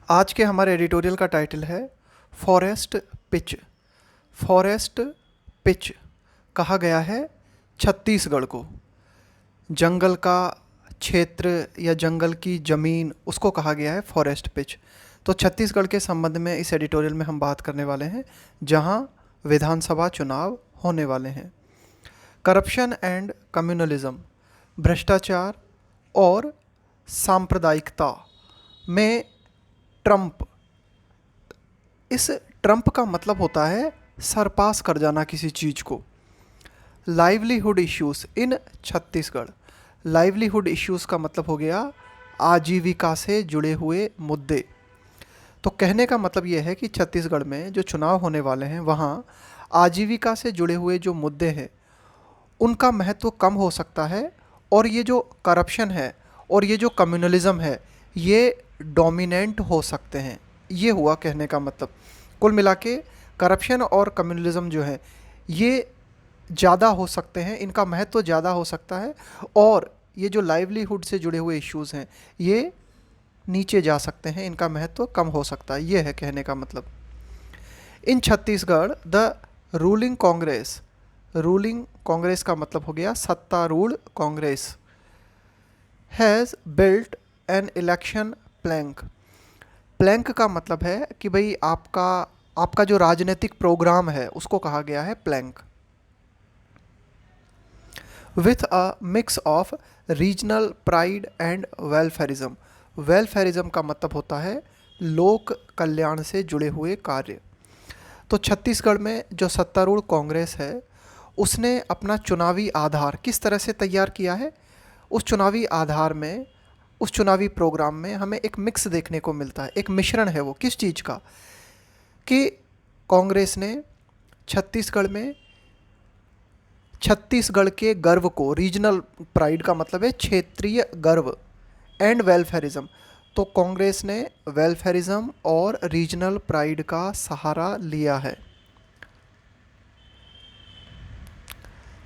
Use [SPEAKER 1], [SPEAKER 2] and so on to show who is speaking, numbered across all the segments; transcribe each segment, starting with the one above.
[SPEAKER 1] आज के हमारे एडिटोरियल का टाइटल है फॉरेस्ट पिच। फॉरेस्ट पिच कहा गया है छत्तीसगढ़ को। जंगल का क्षेत्र या जंगल की ज़मीन, उसको कहा गया है फॉरेस्ट पिच। तो छत्तीसगढ़ के संबंध में इस एडिटोरियल में हम बात करने वाले हैं, जहां विधानसभा चुनाव होने वाले हैं। करप्शन एंड कम्युनलिज्म, भ्रष्टाचार और सांप्रदायिकता में ट्रंप। इस ट्रंप का मतलब होता है सरपास कर जाना किसी चीज़ को। Livelihood issues in Chhattisgarh. Livelihood issues का मतलब हो गया आजीविका से जुड़े हुए मुद्दे। तो कहने का मतलब यह है कि छत्तीसगढ़ में जो चुनाव होने वाले हैं, वहाँ आजीविका से जुड़े हुए जो मुद्दे हैं उनका महत्व कम हो सकता है, और ये जो करप्शन है और ये जो कम्युनलिज्म है ये डोमिनेंट हो सकते हैं। ये हुआ कहने का मतलब। कुल मिला के करप्शन और कम्युनलिज्म जो है ये ज़्यादा हो सकते हैं, इनका महत्व ज़्यादा हो सकता है, और ये जो लाइवलीहुड से जुड़े हुए इश्यूज़ हैं ये नीचे जा सकते हैं, इनका महत्व कम हो सकता है। ये है कहने का मतलब। In Chhattisgarh the ruling Congress. Ruling Congress का मतलब हो गया सत्तारूढ़ कांग्रेस। Has built an election plank. Plank का मतलब है कि भाई आपका आपका जो राजनीतिक प्रोग्राम है उसको कहा गया है plank. With a mix of regional pride and welfarism. Welfarism का मतलब होता है लोक कल्याण से जुड़े हुए कार्य। तो छत्तीसगढ़ में जो सत्तारूढ़ कांग्रेस है उसने अपना चुनावी आधार किस तरह से तैयार किया है। उस चुनावी आधार में, उस चुनावी प्रोग्राम में हमें एक मिक्स देखने को मिलता है, एक मिश्रण है। वो किस चीज़ का? कि कांग्रेस ने छत्तीसगढ़ में छत्तीसगढ़ के गर्व को, रीजनल प्राइड का मतलब है क्षेत्रीय गर्व, एंड वेलफेयरिज्म। तो कांग्रेस ने वेलफेयरिज्म और रीजनल प्राइड का सहारा लिया है।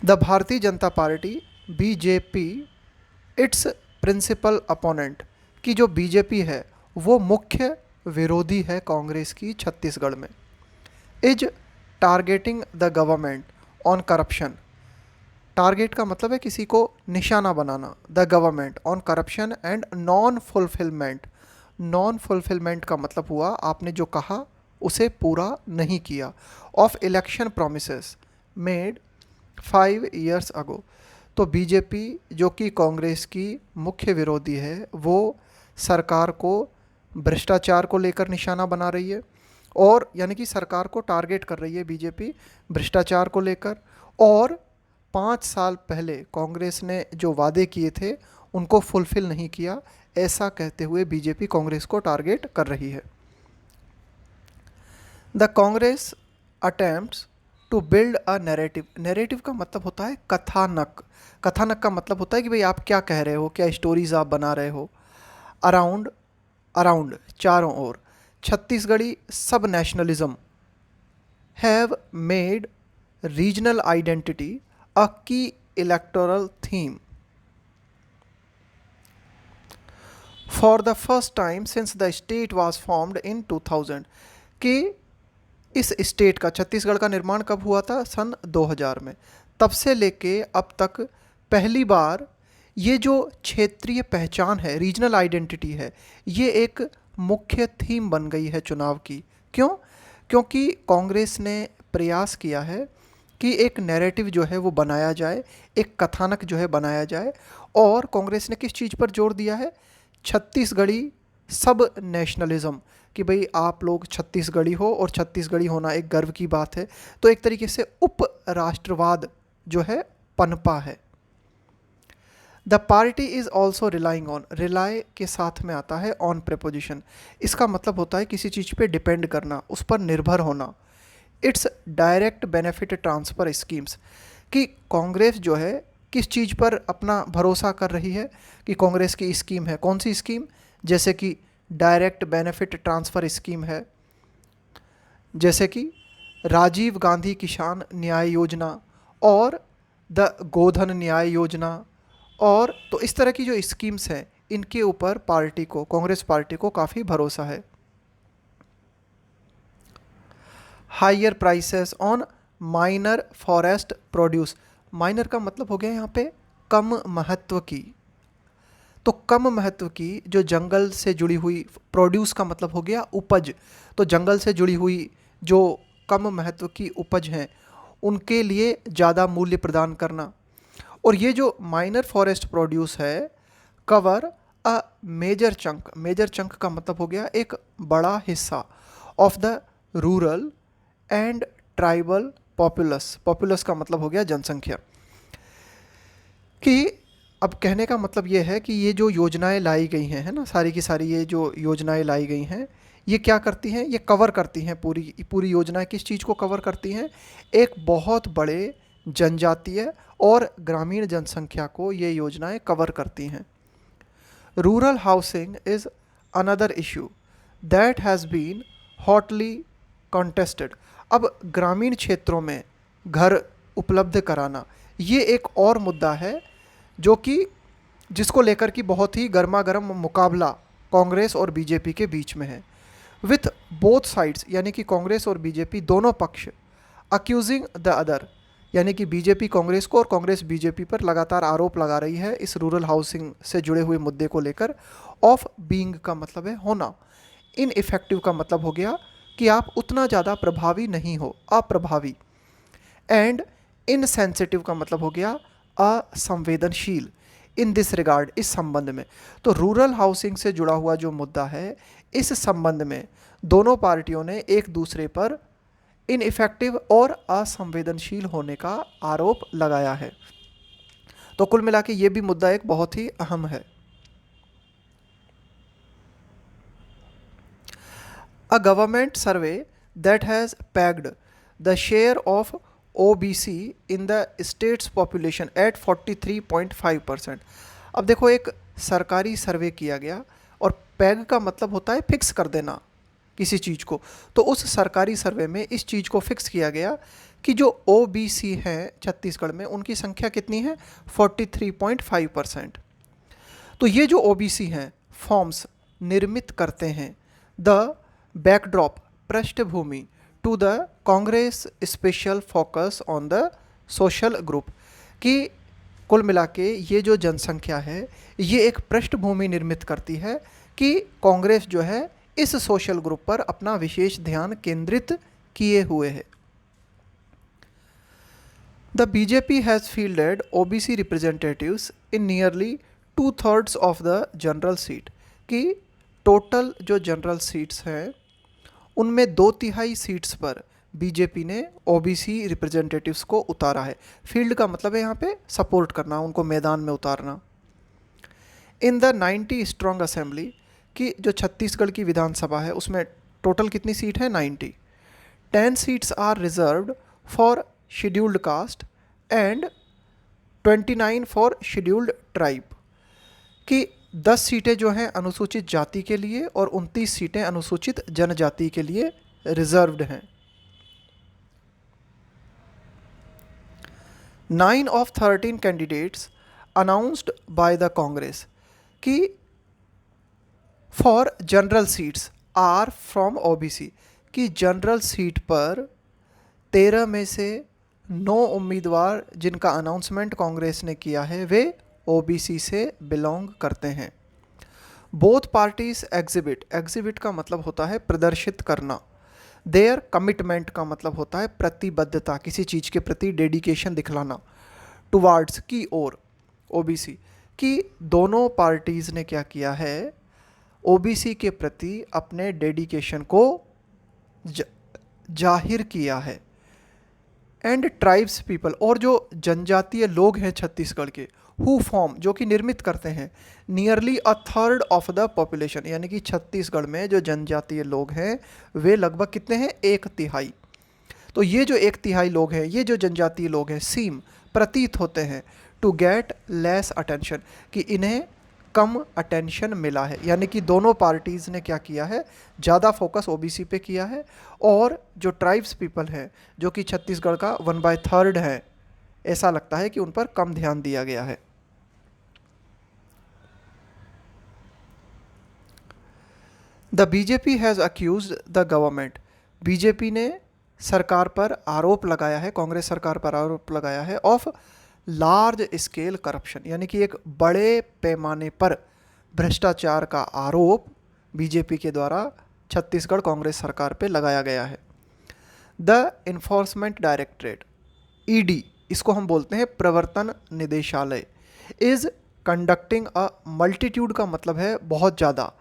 [SPEAKER 1] The Bharatiya Janata party BJP its principal opponent. की जो बीजेपी है वो मुख्य विरोधी है कांग्रेस की छत्तीसगढ़ में। Is targeting the government on corruption. Target का मतलब है किसी को निशाना बनाना। The government on corruption and non fulfilment. Non fulfilment का मतलब हुआ आपने जो कहा उसे पूरा नहीं किया। Of election promises made 5 years अगो। तो बीजेपी जो कि कांग्रेस की मुख्य विरोधी है वो सरकार को भ्रष्टाचार को लेकर निशाना बना रही है, और यानी कि सरकार को टारगेट कर रही है बीजेपी भ्रष्टाचार को लेकर। और 5 साल पहले कांग्रेस ने जो वादे किए थे उनको फुलफिल नहीं किया, ऐसा कहते हुए बीजेपी कांग्रेस को टारगेट कर रही है। The Congress attempts to build a narrative. Narrative का मतलब होता है कथानक। कथानक का मतलब होता है कि भाई आप क्या कह रहे हो, क्या स्टोरीज आप बना रहे हो। अराउंड, अराउंड चारों ओर। Chhattisgarhi sub nationalism have made regional identity a key electoral theme for the first time since the state was formed in 2000। कि इस स्टेट का, छत्तीसगढ़ का निर्माण कब हुआ था? सन 2000 में। तब से लेके अब तक पहली बार ये जो क्षेत्रीय पहचान है, रीजनल आइडेंटिटी है, ये एक मुख्य थीम बन गई है चुनाव की। क्यों? क्योंकि कांग्रेस ने प्रयास किया है कि एक नैरेटिव जो है वो बनाया जाए, एक कथानक जो है बनाया जाए। और कांग्रेस ने किस चीज़ पर जोर दिया है? Chhattisgarhi sub nationalism. कि भाई आप लोग छत्तीसगढ़ी हो और छत्तीसगढ़ी होना एक गर्व की बात है। तो एक तरीके से उप राष्ट्रवाद जो है पनपा है। The party is also relying on. Rely के साथ में आता है ऑन प्रेपोजिशन। इसका मतलब होता है किसी चीज़ पे डिपेंड करना, उस पर निर्भर होना। It's direct benefit transfer schemes. कि कांग्रेस जो है किस चीज़ पर अपना भरोसा कर रही है? कि कांग्रेस की स्कीम है, कौन सी स्कीम? जैसे कि डायरेक्ट बेनिफिट ट्रांसफ़र स्कीम है, जैसे कि राजीव गांधी किसान न्याय योजना और द गोधन न्याय योजना। और तो इस तरह की जो स्कीम्स हैं इनके ऊपर पार्टी को, कांग्रेस पार्टी को काफ़ी भरोसा है। Higher prices on minor forest produce. Minor का मतलब हो गया यहाँ पे कम महत्व की, तो कम महत्व की जो जंगल से जुड़ी हुई, प्रोड्यूस का मतलब हो गया उपज, तो जंगल से जुड़ी हुई जो कम महत्व की उपज हैं उनके लिए ज़्यादा मूल्य प्रदान करना। और ये जो माइनर फॉरेस्ट प्रोड्यूस है cover a major chunk, major chunk का मतलब हो गया एक बड़ा हिस्सा, of the rural and tribal populace, populace का मतलब हो गया जनसंख्या। कि अब कहने का मतलब ये है कि ये जो योजनाएं लाई गई हैं, है ना, सारी की सारी ये जो योजनाएं लाई गई हैं ये क्या करती हैं, ये कवर करती हैं, पूरी पूरी योजनाएं किस चीज़ को कवर करती हैं, एक बहुत बड़े जनजातीय और ग्रामीण जनसंख्या को ये योजनाएं कवर करती हैं। Rural housing is another issue that has been hotly contested. अब ग्रामीण क्षेत्रों में घर उपलब्ध कराना ये एक और मुद्दा है जो कि जिसको लेकर कि बहुत ही गर्मा गर्म मुकाबला कांग्रेस और बीजेपी के बीच में है। विथ बोथ साइड्स, यानी कि कांग्रेस और बीजेपी दोनों पक्ष अक्यूजिंग द अदर, यानी कि बीजेपी कांग्रेस को और कांग्रेस बीजेपी पर लगातार आरोप लगा रही है इस रूरल हाउसिंग से जुड़े हुए मुद्दे को लेकर। ऑफ बीइंग का मतलब है होना, इन इफेक्टिव का मतलब हो गया कि आप उतना ज़्यादा प्रभावी नहीं हो, अप्रभावी। एंड इनसेंसिटिव का मतलब हो गया असंवेदनशील, इन दिस रिगार्ड, इस संबंध में। तो रूरल हाउसिंग से जुड़ा हुआ जो मुद्दा है इस संबंध में दोनों पार्टियों ने एक दूसरे पर इनइफेक्टिव और असंवेदनशील होने का आरोप लगाया है। तो कुल मिला के ये भी मुद्दा एक बहुत ही अहम है। A government survey that has pegged the share of OBC in the state's population at 43.5%। अब देखो एक सरकारी सर्वे किया गया, और पैग का मतलब होता है फिक्स कर देना किसी चीज़ को, तो उस सरकारी सर्वे में इस चीज़ को फिक्स किया गया कि जो OBC हैं छत्तीसगढ़ में उनकी संख्या कितनी है, 43.5%। तो ये जो OBC हैं फॉर्म्स निर्मित करते हैं द बैकड्रॉप, पृष्ठभूमि, to the Congress special focus on the social group. कि कुल मिला के ये जो जनसंख्या है ये एक पृष्ठभूमि निर्मित करती है कि कांग्रेस जो है इस सोशल ग्रुप पर अपना विशेष ध्यान केंद्रित किए हुए है। The BJP has fielded OBC representatives in nearly 2/3 of the general seat. कि टोटल जो जनरल सीट्स हैं उनमें 2/3 सीट्स पर बीजेपी ने OBC रिप्रेजेंटेटिव्स को उतारा है। फील्ड का मतलब है यहाँ पे सपोर्ट करना, उनको मैदान में उतारना। इन द 90 स्ट्रॉन्ग असेंबली, कि जो छत्तीसगढ़ की विधानसभा है उसमें टोटल कितनी सीट है, 90। 10 seats are reserved for scheduled caste and 29 for scheduled tribe. कि 10 सीटें जो हैं अनुसूचित जाति के लिए और 29 सीटें अनुसूचित जनजाति के लिए रिजर्व्ड हैं। 9 of 13 candidates announced by the Congress कि for general seats are from OBC। कि जनरल सीट पर 13 में से 9 उम्मीदवार जिनका अनाउंसमेंट कांग्रेस ने किया है वे OBC से बिलोंग करते हैं। बोथ पार्टीज एग्जिबिट, एग्जिबिट का मतलब होता है प्रदर्शित करना। देयर कमिटमेंट का मतलब होता है प्रतिबद्धता, किसी चीज़ के प्रति डेडिकेशन दिखलाना। टुवार्ड्स, की ओर, OBC। कि दोनों पार्टीज़ ने क्या किया है, OBC के प्रति अपने डेडिकेशन को जाहिर किया है। एंड ट्राइब्स पीपल, और जो जनजातीय लोग हैं छत्तीसगढ़ के, हु फॉर्म, जो कि निर्मित करते हैं नियरली 1/3 ऑफ द पॉपुलेशन, यानी कि छत्तीसगढ़ में जो जनजातीय लोग हैं वे लगभग कितने हैं, 1/3। तो ये जो 1/3 लोग हैं, ये जो जनजातीय लोग हैं, सीम, प्रतीत होते हैं, टू गेट लेस अटेंशन, कि इन्हें कम अटेंशन मिला है। यानी कि दोनों पार्टीज़ ने क्या किया है, ज़्यादा फोकस OBC पे किया है, और जो ट्राइब्स पीपल हैं जो कि छत्तीसगढ़ का 1/3 है, ऐसा लगता है कि उन पर कम ध्यान दिया गया है। The BJP has accused the government, BJP ने सरकार पर आरोप लगाया है, कांग्रेस सरकार पर आरोप लगाया है ऑफ लार्ज स्केल करप्शन, यानी कि एक बड़े पैमाने पर भ्रष्टाचार का आरोप बीजेपी के द्वारा छत्तीसगढ़ कांग्रेस सरकार पे लगाया गया है। द इन्फोर्समेंट डायरेक्टरेट, ईडी, इसको हम बोलते हैं प्रवर्तन निदेशालय, इज कंडक्टिंग अ मल्टीट्यूड का मतलब है बहुत ज़्यादा,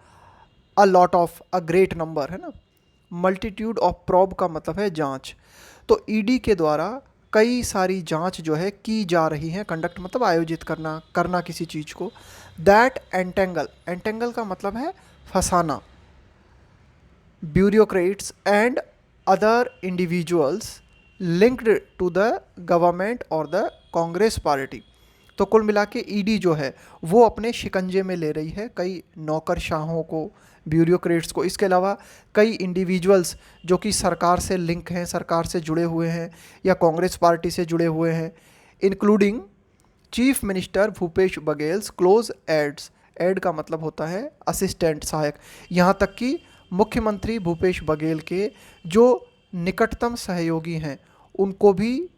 [SPEAKER 1] a lot of, a great number है ना, मल्टीट्यूड ऑफ प्रॉब का मतलब है जांच। तो ईडी के द्वारा कई सारी जांच जो है की जा रही है, कंडक्ट मतलब आयोजित करना, करना किसी चीज़ को। दैट एंटेंगल, एंटेंगल का मतलब है फंसाना, bureaucrats and other individuals linked to the government और द कांग्रेस पार्टी। तो कुल मिला के ईडी जो है वो अपने शिकंजे में ले रही है कई नौकरशाहों को, ब्यूरोक्रेट्स को, इसके अलावा कई इंडिविजुअल्स जो कि सरकार से लिंक हैं, सरकार से जुड़े हुए हैं या कांग्रेस पार्टी से जुड़े हुए हैं, including chief minister Bhupesh Baghel's close aides, aide का मतलब होता है असिस्टेंट, सहायक, यहाँ तक कि मुख्यमंत्री भूपेश बघेल के जो निकटतम सहयोगी हैं उनको भी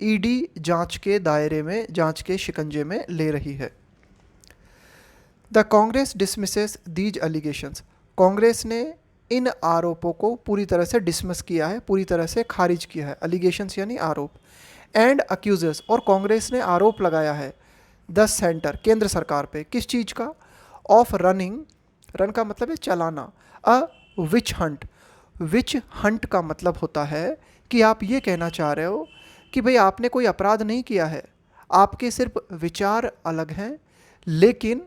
[SPEAKER 1] ईडी जांच के दायरे में, जांच के शिकंजे में ले रही है। The Congress dismisses these allegations, Congress ने इन आरोपों को पूरी तरह से डिसमिस किया है, पूरी तरह से खारिज किया है, एलिगेशंस यानी आरोप, एंड अक्यूजेस, और कांग्रेस ने आरोप लगाया है द सेंटर, केंद्र सरकार पे, किस चीज़ का, ऑफ रनिंग, रन का मतलब है चलाना, अ विच हंट, विच हंट का मतलब होता है कि आप ये कहना चाह रहे हो कि भाई आपने कोई अपराध नहीं किया है, आपके सिर्फ विचार अलग हैं, लेकिन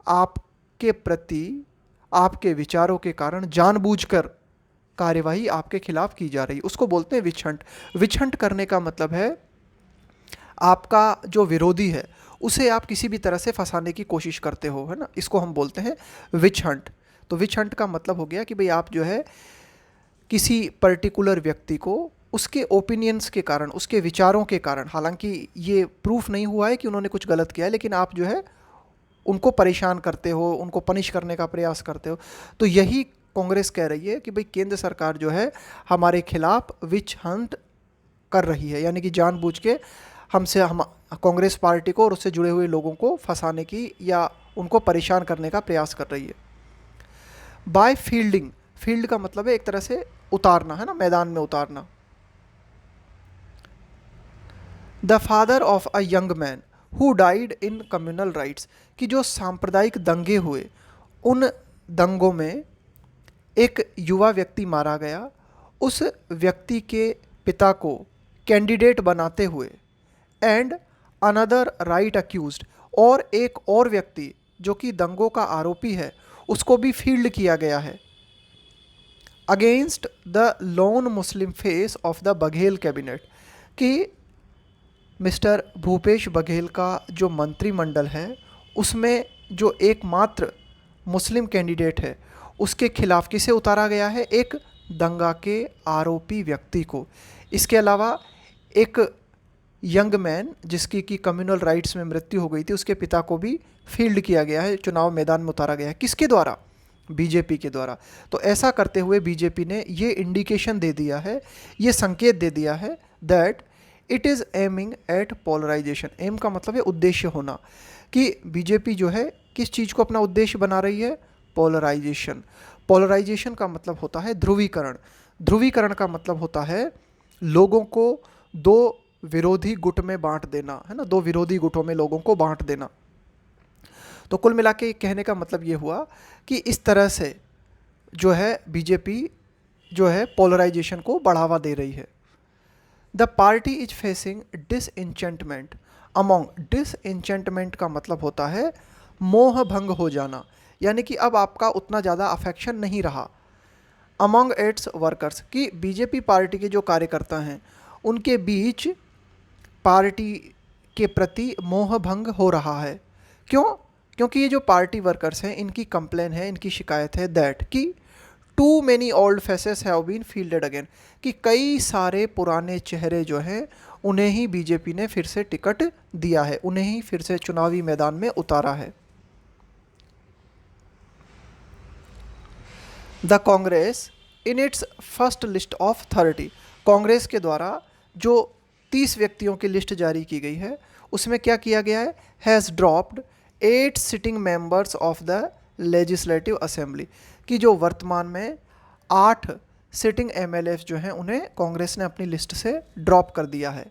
[SPEAKER 1] आपके प्रति, आपके विचारों के कारण जानबूझकर कार्यवाही आपके खिलाफ की जा रही, उसको बोलते हैं विच हंट। विच हंट करने का मतलब है आपका जो विरोधी है उसे आप किसी भी तरह से फंसाने की कोशिश करते हो, है ना, इसको हम बोलते हैं विच हंट। तो विच हंट का मतलब हो गया कि भाई आप जो है किसी पर्टिकुलर व्यक्ति को उसके ओपिनियंस के कारण, उसके विचारों के कारण, हालांकि ये प्रूफ नहीं हुआ है कि उन्होंने कुछ गलत किया है, लेकिन आप जो है उनको परेशान करते हो, उनको पनिश करने का प्रयास करते हो। तो यही कांग्रेस कह रही है कि भाई केंद्र सरकार जो है हमारे खिलाफ विच हंट कर रही है, यानी कि जानबूझ के हमसे, हम कांग्रेस पार्टी को और उससे जुड़े हुए लोगों को फंसाने की या उनको परेशान करने का प्रयास कर रही है। बाय फील्डिंग, फील्ड का मतलब है एक तरह से उतारना, है ना, मैदान में उतारना। The father of a young man who died in communal riots, कि जो सांप्रदायिक दंगे हुए उन दंगों में एक युवा व्यक्ति मारा गया, उस व्यक्ति के पिता को कैंडिडेट बनाते हुए, एंड अनदर राइट अक्यूज्ड, और एक और व्यक्ति जो कि दंगों का आरोपी है उसको भी फील्ड किया गया है, against the loan Muslim face of the Baghel cabinet, कि मिस्टर भूपेश बघेल का जो मंत्रिमंडल है उसमें जो एकमात्र मुस्लिम कैंडिडेट है उसके खिलाफ किसे उतारा गया है, एक दंगा के आरोपी व्यक्ति को। इसके अलावा एक यंग मैन जिसकी कि कम्युनल राइट्स में मृत्यु हो गई थी, उसके पिता को भी फील्ड किया गया है, चुनाव मैदान में उतारा गया है, किसके द्वारा, बीजेपी के द्वारा। तो ऐसा करते हुए बीजेपी ने ये इंडिकेशन दे दिया है, ये संकेत दे दिया है that it is aiming at polarization, aim का मतलब है उद्देश्य होना, कि बीजेपी जो है किस चीज़ को अपना उद्देश्य बना रही है, पोलराइजेशन। पोलराइजेशन का मतलब होता है ध्रुवीकरण, ध्रुवीकरण का मतलब होता है लोगों को दो विरोधी गुट में बांट देना, है ना, दो विरोधी गुटों में लोगों को बांट देना। तो कुल मिला के कहने का मतलब ये हुआ कि इस तरह से जो है बीजेपी जो है पोलराइजेशन को बढ़ावा दे रही है। The party is facing डिसइंचेंटमेंट among, डिसइंचेंटमेंट का मतलब होता है मोह भंग हो जाना, यानी कि अब आपका उतना ज़्यादा अफेक्शन नहीं रहा अमोंग इट्स वर्कर्स, कि बीजेपी पार्टी के जो कार्यकर्ता हैं उनके बीच पार्टी के प्रति मोह भंग हो रहा है। क्यों? क्योंकि ये जो पार्टी वर्कर्स हैं इनकी कंप्लेन है, इनकी शिकायत है दैट कि too many old faces have been fielded again, कि कई सारे पुराने चेहरे जो हैं उन्हें ही बीजेपी ने फिर से टिकट दिया है, उन्हें ही फिर से चुनावी मैदान में उतारा है। The Congress in its first list of 30, Congress के द्वारा जो 30 व्यक्तियों की लिस्ट जारी की गई है उसमें क्या किया गया है, has dropped 8 sitting members of the legislative assembly, कि जो वर्तमान में 8 सिटिंग एमएलए जो हैं उन्हें कांग्रेस ने अपनी लिस्ट से ड्रॉप कर दिया है।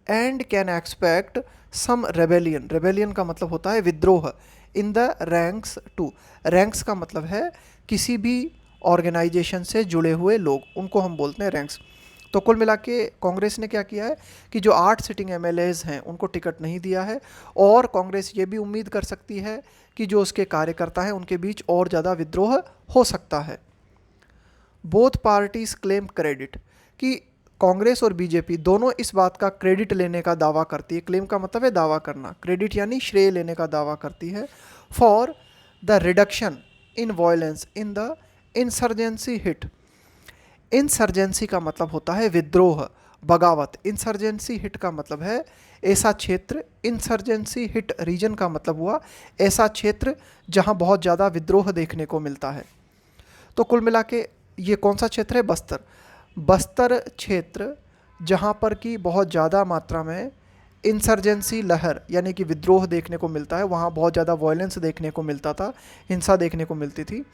[SPEAKER 1] And can expect some rebellion, rebellion का मतलब होता है विद्रोह, in the ranks too, ranks का मतलब है किसी भी ऑर्गेनाइजेशन से जुड़े हुए लोग, उनको हम बोलते हैं रैंक्स। तो कुल मिला के कांग्रेस ने क्या किया है कि जो 8 सिटिंग एमएलएज हैं उनको टिकट नहीं दिया है, और कांग्रेस ये भी उम्मीद कर सकती है कि जो उसके कार्यकर्ता हैं उनके बीच और ज़्यादा विद्रोह हो सकता है। बोथ पार्टीज क्लेम क्रेडिट, कि कांग्रेस और बीजेपी दोनों इस बात का क्रेडिट लेने का दावा करती है, क्लेम का मतलब है दावा करना, क्रेडिट यानी श्रेय लेने का दावा करती है, for the reduction in violence in the insurgency hit. Insurgency का मतलब होता है विद्रोह, बगावत। इंसर्जेंसी हिट का मतलब है ऐसा क्षेत्र, इंसर्जेंसी हिट रीजन का मतलब हुआ ऐसा क्षेत्र जहां बहुत ज़्यादा विद्रोह देखने को मिलता है। तो कुल मिला के ये कौन सा क्षेत्र है, बस्तर, बस्तर क्षेत्र जहां पर कि बहुत ज़्यादा मात्रा में इंसर्जेंसी लहर यानी कि विद्रोह देखने को मिलता है, वहाँ बहुत ज़्यादा वायलेंस देखने को मिलता था, हिंसा देखने को मिलती थी।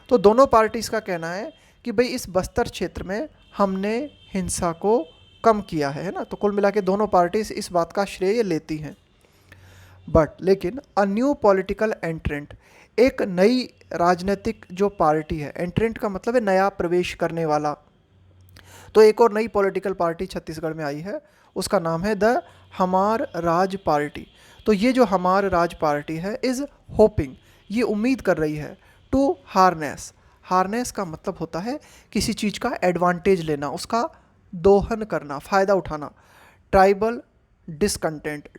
[SPEAKER 1] तो दोनों पार्टीज़ का कहना है कि भाई इस बस्तर क्षेत्र में हमने हिंसा को कम किया है ना। तो कुल मिला के दोनों पार्टीज इस बात का श्रेय लेती हैं। बट लेकिन अ न्यू पॉलिटिकल एंट्रेंट, एक नई राजनीतिक जो पार्टी है, एंट्रेंट का मतलब है नया प्रवेश करने वाला, तो एक और नई पॉलिटिकल पार्टी छत्तीसगढ़ में आई है, उसका नाम है द हमार राज पार्टी। तो ये जो हमार राज पार्टी है इज़ होपिंग, ये उम्मीद कर रही है, टू हार्नेस, हार्नेस का मतलब होता है किसी चीज़ का एडवांटेज लेना, उसका दोहन करना, फ़ायदा उठाना। ट्राइबल डिसकंटेंट,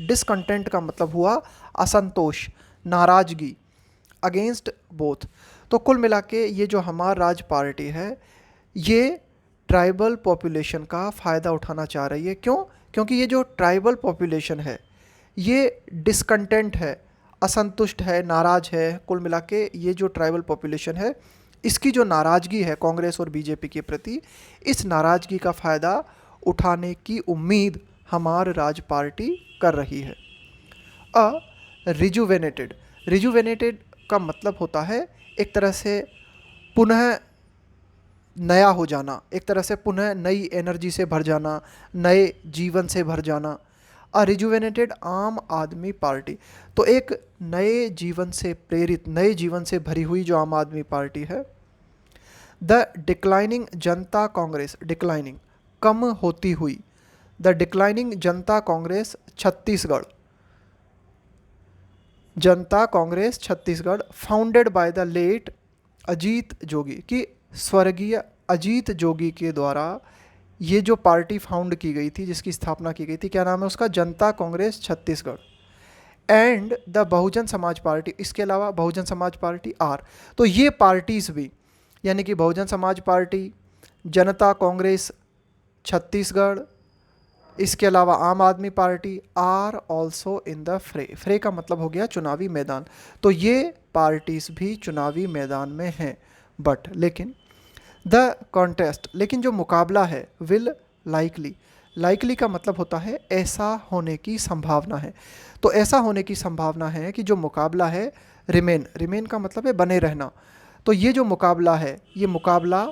[SPEAKER 1] डिसकंटेंट का मतलब हुआ असंतोष, नाराज़गी, अगेंस्ट बोथ। तो कुल मिला के ये जो हमार राज पार्टी है ये ट्राइबल पॉपुलेशन का फ़ायदा उठाना चाह रही है। क्यों? क्योंकि ये जो ट्राइबल पॉपुलेशन है ये डिसकंटेंट है, असंतुष्ट है, नाराज़ है। कुल मिला के ये जो ट्राइबल पॉपुलेशन है इसकी जो नाराज़गी है कांग्रेस और बीजेपी के प्रति, इस नाराज़गी का फ़ायदा उठाने की उम्मीद हमार राज पार्टी कर रही है। रिजुवेनेटेड, रिजुवेनेटेड का मतलब होता है एक तरह से पुनः नया हो जाना, एक तरह से पुनः नई एनर्जी से भर जाना, नए जीवन से भर जाना। अ रिजुवेनेटेड आम आदमी पार्टी, तो एक नए जीवन से प्रेरित, नए जीवन से भरी हुई जो आम आदमी पार्टी है। The declining Janata Congress, declining कम होती हुई, the declining Janata Congress Chhattisgarh, Janta Congress Chhattisgarh, founded by the late Ajit Jogi, कि स्वर्गीय अजीत जोगी के द्वारा ये जो पार्टी फाउंड की गई थी, जिसकी स्थापना की गई थी, क्या नाम है उसका, जनता Congress Chhattisgarh. And the Bahujan Samaj party, इसके अलावा बहुजन समाज पार्टी आर, तो ये पार्टीज़ भी यानी कि बहुजन समाज पार्टी, जनता कांग्रेस छत्तीसगढ़, इसके अलावा Aam Aadmi party are also in the fray, fray का मतलब हो गया चुनावी मैदान। तो ये पार्टीज़ भी चुनावी मैदान में हैं। बट लेकिन द कॉन्टेस्ट, लेकिन जो मुकाबला है, विल लाइकली, लाइकली का मतलब होता है ऐसा होने की संभावना है। तो ऐसा होने की संभावना है कि जो मुकाबला है रिमेन, रिमेन का मतलब है बने रहना। तो ये जो मुकाबला है ये मुकाबला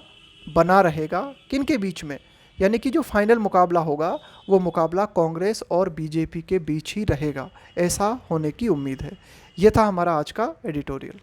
[SPEAKER 1] बना रहेगा किन के बीच में, यानी कि जो फाइनल मुकाबला होगा वो मुकाबला कांग्रेस और बीजेपी के बीच ही रहेगा, ऐसा होने की उम्मीद है। ये था हमारा आज का एडिटोरियल।